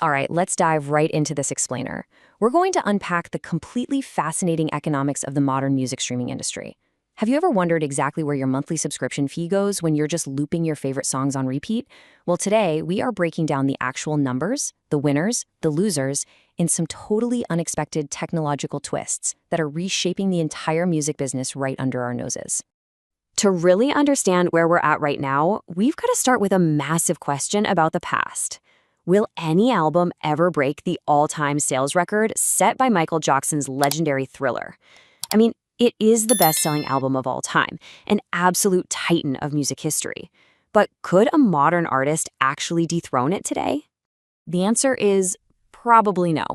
All right, let's dive right into this explainer. We're going to unpack the completely fascinating economics of the modern music streaming industry. Have you ever wondered exactly where your monthly subscription fee goes when you're just looping your favorite songs on repeat? Well, today we are breaking down the actual numbers, the winners, the losers, in some totally unexpected technological twists that are reshaping the entire music business right under our noses. To really understand where we're at right now, we've got to start with a massive question about the past. Will any album ever break the all-time sales record set by Michael Jackson's legendary Thriller? I mean, it is the best-selling album of all time, an absolute titan of music history. But could a modern artist actually dethrone it today? The answer is probably no.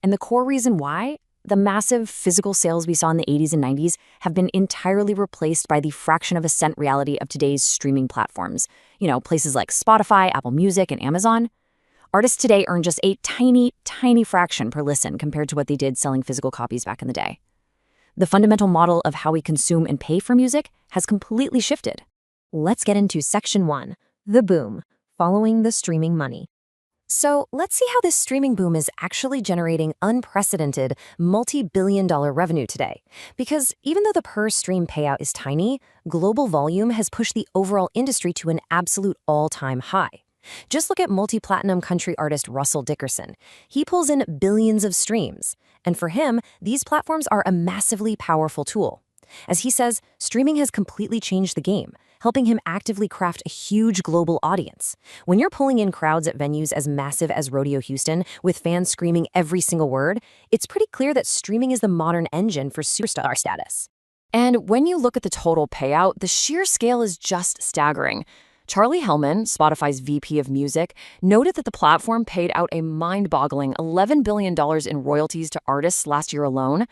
And the core reason why? The massive physical sales we saw in the 80s and 90s have been entirely replaced by the fraction of a cent reality of today's streaming platforms. Places like Spotify, Apple Music, and Amazon. Artists today earn just a tiny, tiny fraction per listen compared to what they did selling physical copies back in the day. The fundamental model of how we consume and pay for music has completely shifted. Let's get into Section 1, the boom, following the streaming money. So let's see how this streaming boom is actually generating unprecedented, multi-billion-dollar revenue today. Because even though the per-stream payout is tiny, global volume has pushed the overall industry to an absolute all-time high. Just look at multi-platinum country artist Russell Dickerson. He pulls in billions of streams. And for him, these platforms are a massively powerful tool. As he says, streaming has completely changed the game, helping him actively craft a huge global audience. When you're pulling in crowds at venues as massive as Rodeo Houston, with fans screaming every single word, it's pretty clear that streaming is the modern engine for superstar status. And when you look at the total payout, the sheer scale is just staggering. Charlie Hellman, Spotify's VP of Music, noted that the platform paid out a mind-boggling $11 billion in royalties to artists last year alone.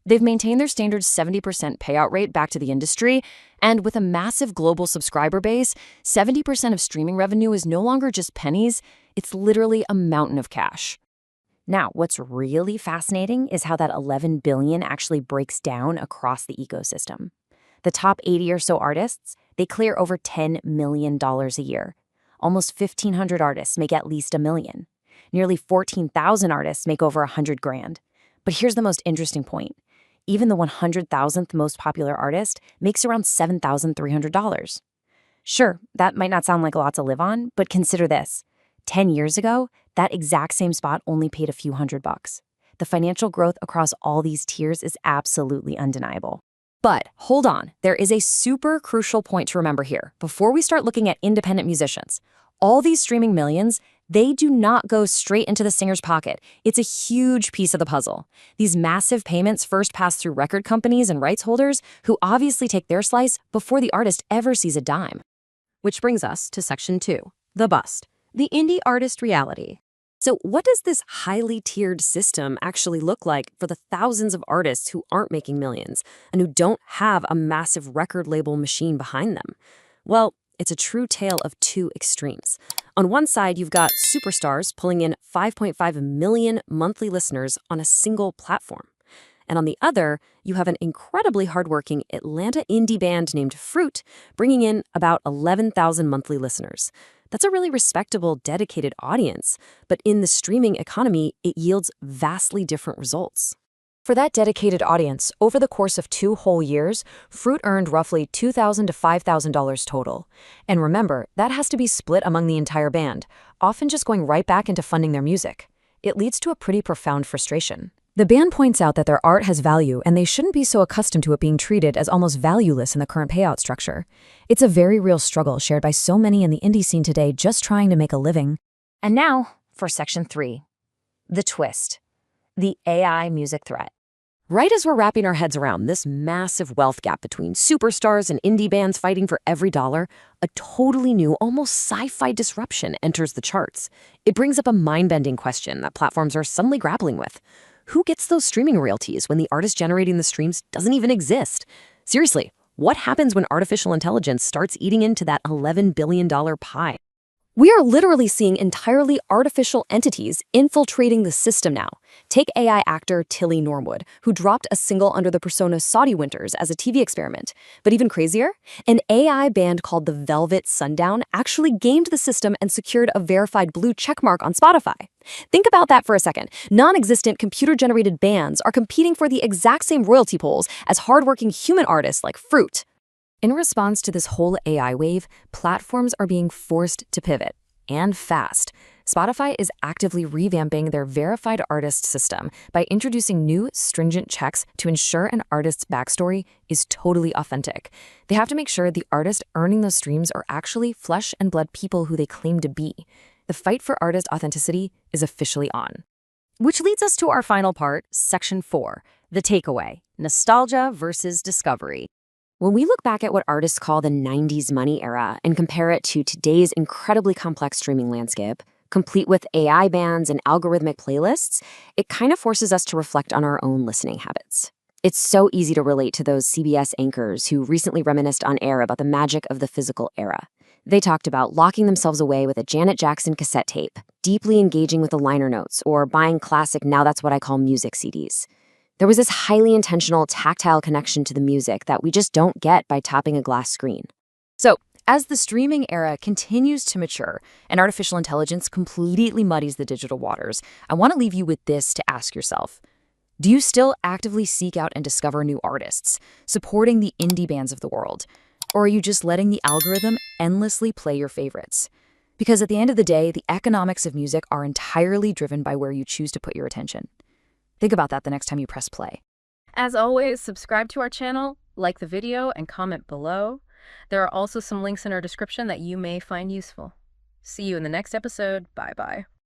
They've maintained their standard 70% payout rate back to the industry, and with a massive global subscriber base, 70% of streaming revenue is no longer just pennies, it's literally a mountain of cash. Now, what's really fascinating is how that $11 billion actually breaks down across the ecosystem. The top 80 or so artists, they clear over $10 million a year. Almost 1,500 artists make at least $1 million. Nearly 14,000 artists make over $100,000. But here's the most interesting point. Even the 100,000th most popular artist makes around $7,300. Sure, that might not sound like a lot to live on, but consider this. 10 years ago, that exact same spot only paid a few $100. The financial growth across all these tiers is absolutely undeniable. But hold on, there is a super crucial point to remember here before we start looking at independent musicians. All these streaming millions, they do not go straight into the singer's pocket. It's a huge piece of the puzzle. These massive payments first pass through record companies and rights holders who obviously take their slice before the artist ever sees a dime. Which brings us to Section 2, the bust, the indie artist reality. So what does this highly tiered system actually look like for the thousands of artists who aren't making millions and who don't have a massive record label machine behind them? Well, it's a true tale of two extremes. On one side, you've got superstars pulling in 5.5 million monthly listeners on a single platform. And on the other, you have an incredibly hardworking Atlanta indie band named Fruit bringing in about 11,000 monthly listeners. That's a really respectable, dedicated audience, but in the streaming economy, it yields vastly different results. For that dedicated audience, over the course of 2 whole years, Fruit earned roughly $2,000 to $5,000 total. And remember, that has to be split among the entire band, often just going right back into funding their music. It leads to a pretty profound frustration. The band points out that their art has value and they shouldn't be so accustomed to it being treated as almost valueless in the current payout structure. It's a very real struggle shared by so many in the indie scene today just trying to make a living. And now for Section 3, the twist, the AI music threat. Right as we're wrapping our heads around this massive wealth gap between superstars and indie bands fighting for every dollar, a totally new, almost sci-fi disruption enters the charts. It brings up a mind-bending question that platforms are suddenly grappling with. Who gets those streaming royalties when the artist generating the streams doesn't even exist? Seriously, what happens when artificial intelligence starts eating into that $11 billion pie? We are literally seeing entirely artificial entities infiltrating the system now. Take AI actor Tilly Norwood, who dropped a single under the persona Saudi Winters as a TV experiment. But even crazier, an AI band called the Velvet Sundown actually gamed the system and secured a verified blue checkmark on Spotify. Think about that for a second. Non-existent computer-generated bands are competing for the exact same royalty pools as hardworking human artists like Fruit. In response to this whole AI wave, platforms are being forced to pivot, and fast. Spotify is actively revamping their verified artist system by introducing new, stringent checks to ensure an artist's backstory is totally authentic. They have to make sure the artist earning those streams are actually flesh and blood people who they claim to be. The fight for artist authenticity is officially on. Which leads us to our final part, Section 4, the takeaway, nostalgia versus discovery. When we look back at what artists call the 90s money era and compare it to today's incredibly complex streaming landscape, complete with AI bands and algorithmic playlists, it kind of forces us to reflect on our own listening habits. It's so easy to relate to those CBS anchors who recently reminisced on air about the magic of the physical era. They talked about locking themselves away with a Janet Jackson cassette tape, deeply engaging with the liner notes, or buying classic Now That's What I Call Music CDs. There was this highly intentional, tactile connection to the music that we just don't get by tapping a glass screen. So, as the streaming era continues to mature and artificial intelligence completely muddies the digital waters, I want to leave you with this to ask yourself. Do you still actively seek out and discover new artists, supporting the indie bands of the world? Or are you just letting the algorithm endlessly play your favorites? Because at the end of the day, the economics of music are entirely driven by where you choose to put your attention. Think about that the next time you press play. As always, subscribe to our channel, like the video, and comment below. There are also some links in our description that you may find useful. See you in the next episode. Bye-bye.